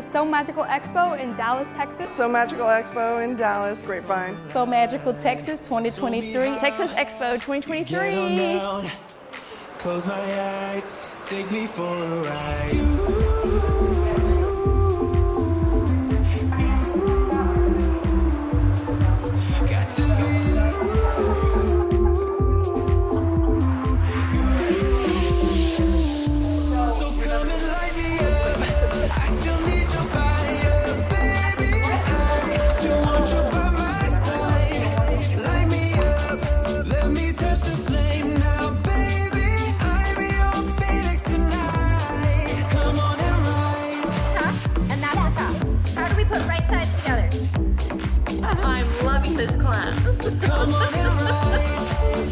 the Sew Magical Expo in Dallas, Texas. Sew Magical Expo in Dallas, Grapevine. Sew Magical Texas 2023. Texas Expo 2023. Get on down, close my eyes, take me for a ride.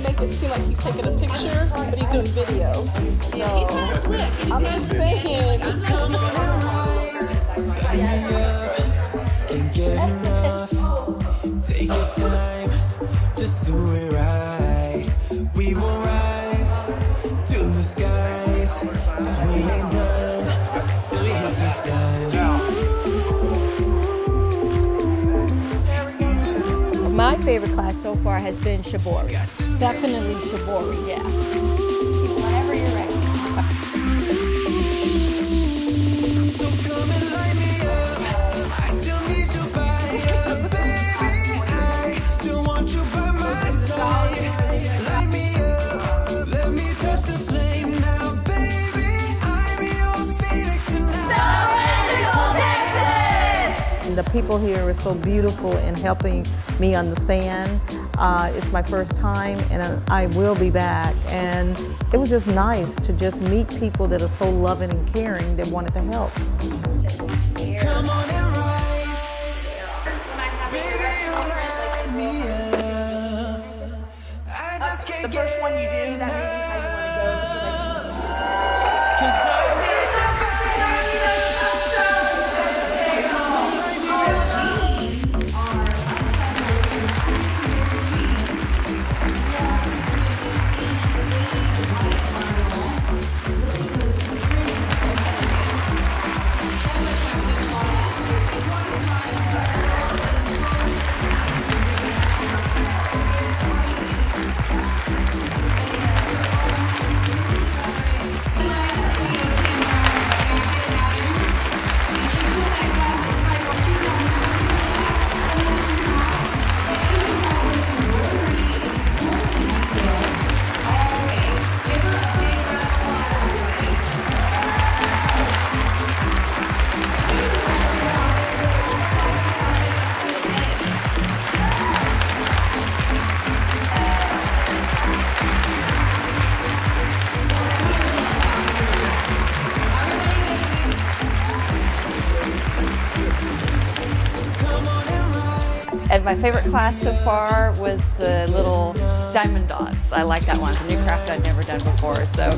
Make it seem like he's taking a picture, but he's doing video. So I'm just saying. Come on and rise, light me up, can't get enough. Take your time, just do it right. We will rise to the skies, 'cause we ain't done till we hit the sun. My favorite class so far has been Shibori. Definitely Shibori, yeah. Whenever you're ready. So come and light me up. I still need your fire, baby. I still want you by my side. Light me up, let me touch the flame now, baby. I'm your phoenix tonight. And the people here are so beautiful in helping me understand. It's my first time, and I will be back. And it was just nice to just meet people that are so loving and caring that wanted to help. Come on and rise, baby, you light me up. I just can't The first one you do, that means And my favorite class so far was the little diamond dots. I like that one. It's a new craft I'd never done before. So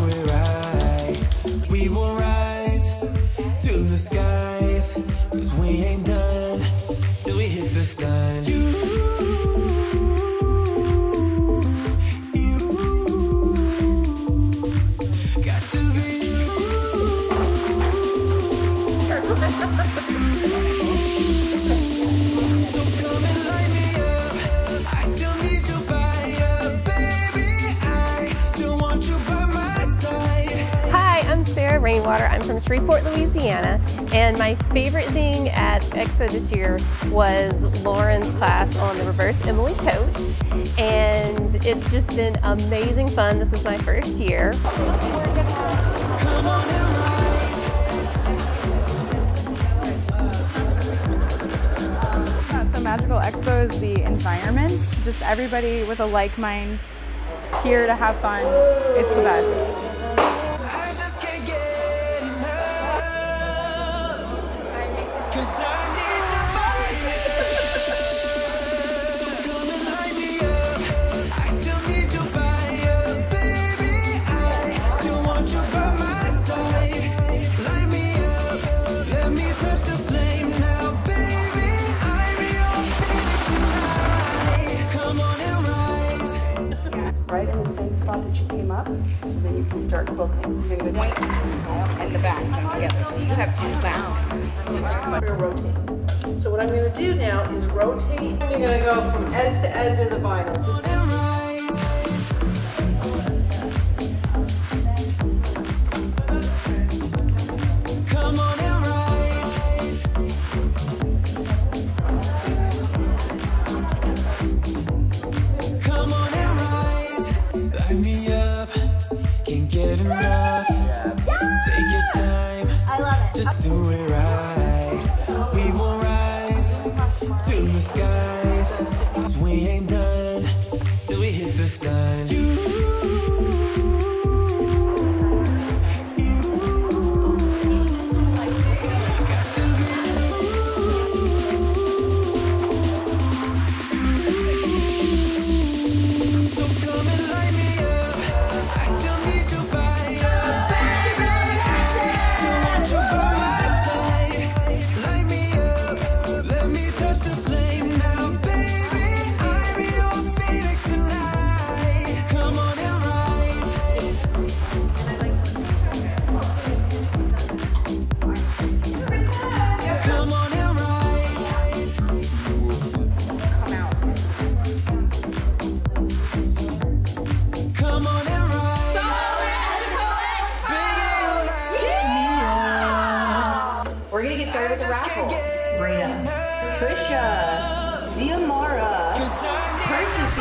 we will rise to the skies, 'cause we ain't done till we hit the sun. Got to be you. So come and light me up. I still need your fire, baby. I still want you by my side. Hi, I'm Sarah Rainwater. I'm from Shreveport, Louisiana, and my favorite thing at Expo this year was Lauren's class on the reverse Emily tote, and it's just been amazing fun. This was my first year. Come on and rise. So Magical Expo is the environment, just everybody with a like mind here to have fun. It's the best. I just can't get enough, 'cause I need your fire. So come and light me up. I still need your fire, baby. I still want you by my side. Light me up, let me touch the flame now, baby. I'm your phoenix tonight. Come on and rise. right in the same spot that you came up, and then you can start quilting. So you're going to point and the back sewn together. So you have two backs. We're rotating. So what I'm going to do now is rotate. You're going to go from edge to edge of the vinyl. Come on and rise. Come on and rise. Light me up. Can't get enough. Take your time. I love it. Just do it right. We will rise to the skies. 'Cause we ain't done till we hit the sun.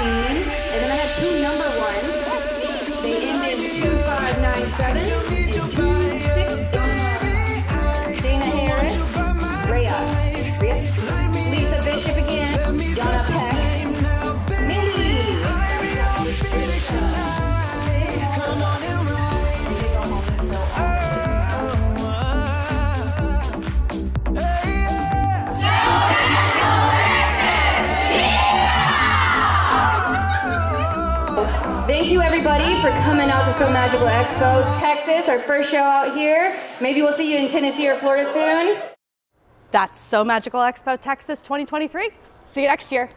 And then I have two number ones. They end in 2597 and 268. Dana Harris, Rhea, Lisa Bishop again, Donna Peck, Millie. Thank you everybody for coming out to Sew Magical Expo, Texas, our first show out here. Maybe we'll see you in Tennessee or Florida soon. That's Sew Magical Expo Texas 2023. See you next year.